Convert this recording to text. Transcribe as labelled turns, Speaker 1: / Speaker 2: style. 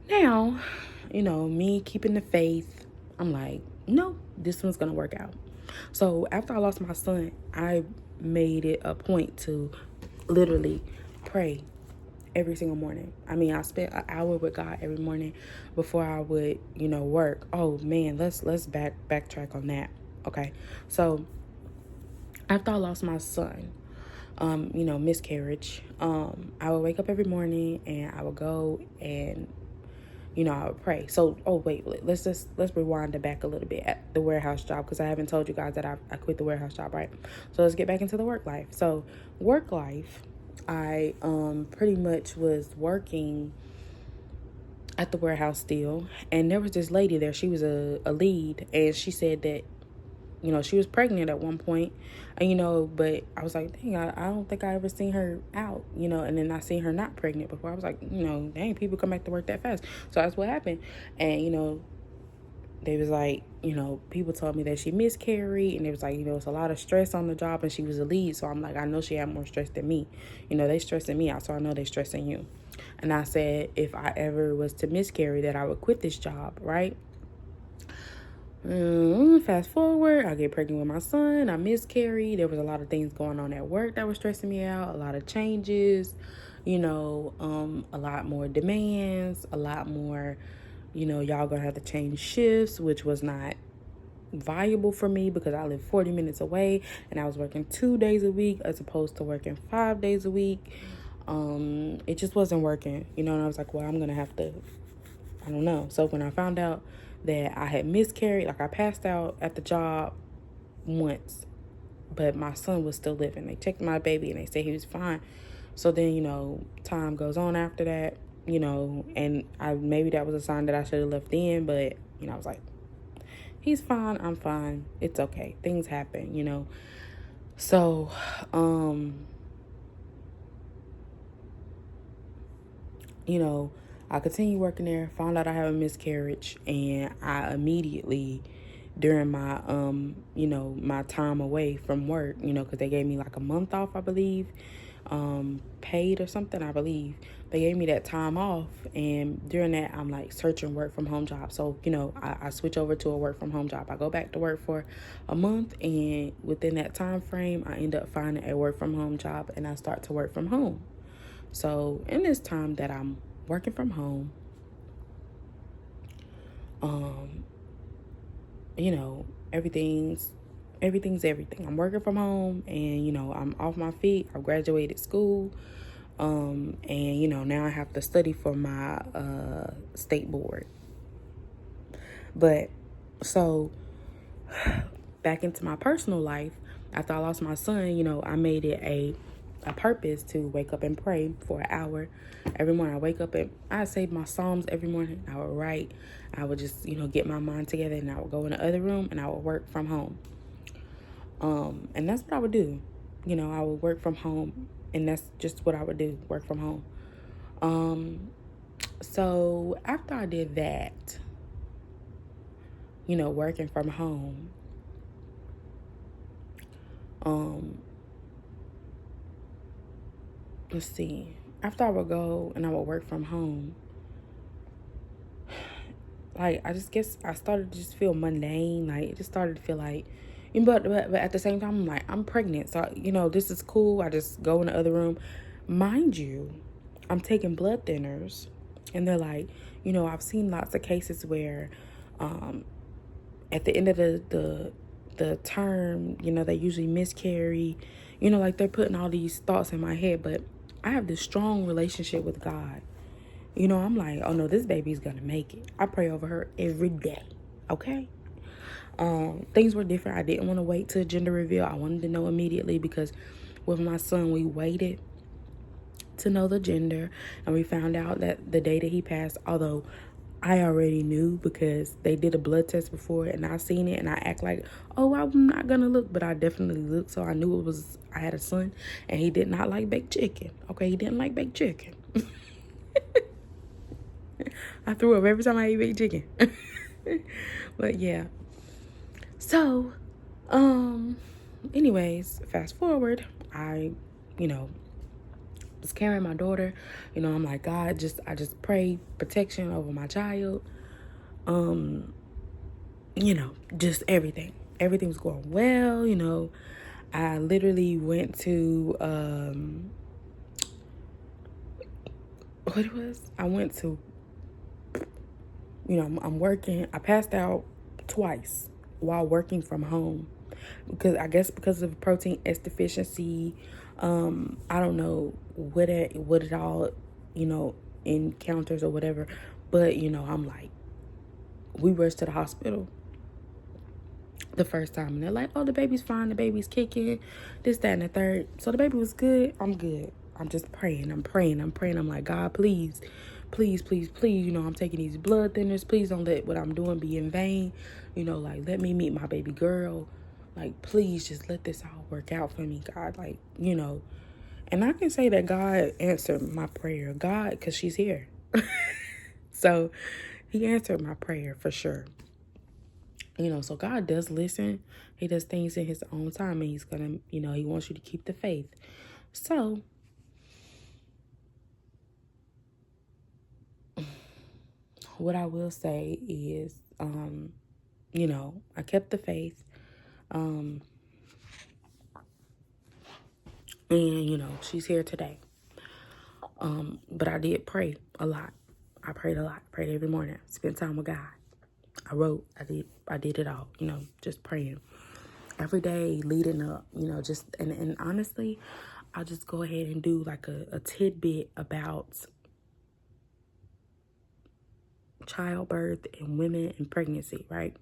Speaker 1: Now, me keeping the faith, I'm like, no, this one's going to work out. So after I lost my son, I made it a point to literally pray every single morning. I mean, I spent an hour with God every morning before I would, work. Oh man, let's backtrack on that. Okay. So after I lost my son, miscarriage, I would wake up every morning and I would go and I would pray. So, oh wait, let's rewind it back a little bit at the warehouse job, because I haven't told you guys that I quit the warehouse job, right? So let's get back into the work life. So work life, I pretty much was working at the warehouse still, and there was this lady there. She was a lead, and she said that she was pregnant at one point, and, but I was like, dang, I don't think I ever seen her out, and then I seen her not pregnant before. I was like, dang, people come back to work that fast. So that's what happened. And, they was like, people told me that she miscarried, and it was like, it's a lot of stress on the job, and she was a lead. So I'm like, I know she had more stress than me. They stressing me out, so I know they stressing you. And I said, if I ever was to miscarry, that I would quit this job, right? Fast forward, I get pregnant with my son. I miscarried. There was a lot of things going on at work that was stressing me out. A lot of changes, a lot more demands, a lot more, y'all gonna have to change shifts, which was not viable for me because I live 40 minutes away and I was working 2 days a week as opposed to working 5 days a week. It just wasn't working, and I was like, well, I'm gonna have to, I don't know. So when I found out that I had miscarried, like I passed out at the job once, but my son was still living. They checked my baby and they said he was fine. So then, time goes on after that, and maybe that was a sign that I should have left in, but, I was like, he's fine, I'm fine, it's okay. Things happen. So, I continued working there, found out I have a miscarriage, and I immediately, during my, my time away from work, because they gave me like a month off, I believe, paid or something, I believe. They gave me that time off, and during that, I'm like searching work from home jobs. So, I switch over to a work from home job. I go back to work for a month, and within that time frame, I end up finding a work from home job, and I start to work from home. So in this time that I'm working from home, everything's everything. I'm working from home, and I'm off my feet. I've graduated school, and now I have to study for my state board. But so back into my personal life, after I lost my son, I made it a purpose to wake up and pray for an hour every morning. I wake up and I say my Psalms every morning. I would write. I would just, get my mind together, and I would go in the other room and I would work from home. And that's what I would do. I would work from home, and that's just what I would do, work from home. So after I did that, working from home, let's see, after I would go and I would work from home, like, I just guess I started to just feel mundane. Like, it just started to feel like, but at the same time, I'm like, I'm pregnant. So, this is cool. I just go in the other room. Mind you, I'm taking blood thinners, and they're like, I've seen lots of cases where, at the end of the term, they usually miscarry, like they're putting all these thoughts in my head, but I have this strong relationship with God. I'm like, oh no, this baby's gonna make it. I pray over her every day. Okay. Things were different. I didn't want to wait till gender reveal. I wanted to know immediately, because with my son, we waited to know the gender, and we found out that the day that he passed, although I already knew because they did a blood test before and I seen it, and I act like, oh, I'm not gonna look, but I definitely looked. So I knew I had a son, and he did not like baked chicken. Okay, he didn't like baked chicken. I threw up every time I ate baked chicken. But yeah. So, anyways, fast forward, I, was carrying my daughter, you know, I'm like, God, I just pray protection over my child. You know, just everything. Everything was going well, you know. I literally went to what it was? I went to, you know, I'm working. I passed out twice while working from home because I guess because of protein S deficiency. I don't know what it all, you know, encounters or whatever, but you know, I'm like, we rushed to the hospital the first time, and they're like, "Oh, the baby's fine, the baby's kicking, this, that, and the third." So the baby was good. I'm good. I'm just praying. I'm praying. I'm praying. I'm like, God, please, please, please, please. You know, I'm taking these blood thinners. Please don't let what I'm doing be in vain. You know, like, let me meet my baby girl. Like, please, just let this all work out for me, God. Like, you know, and I can say that God answered my prayer. God, because she's here. So he answered my prayer for sure. You know, so God does listen. He does things in his own time, and he's gonna, you know, he wants you to keep the faith. So what I will say is, you know, I kept the faith. And you know, she's here today. But I did pray a lot. I prayed a lot. Prayed every morning. Spent time with God. I wrote. I did it all. You know, just praying every day leading up. You know, just and honestly, I'll just go ahead and do like a tidbit about childbirth and women and pregnancy, right?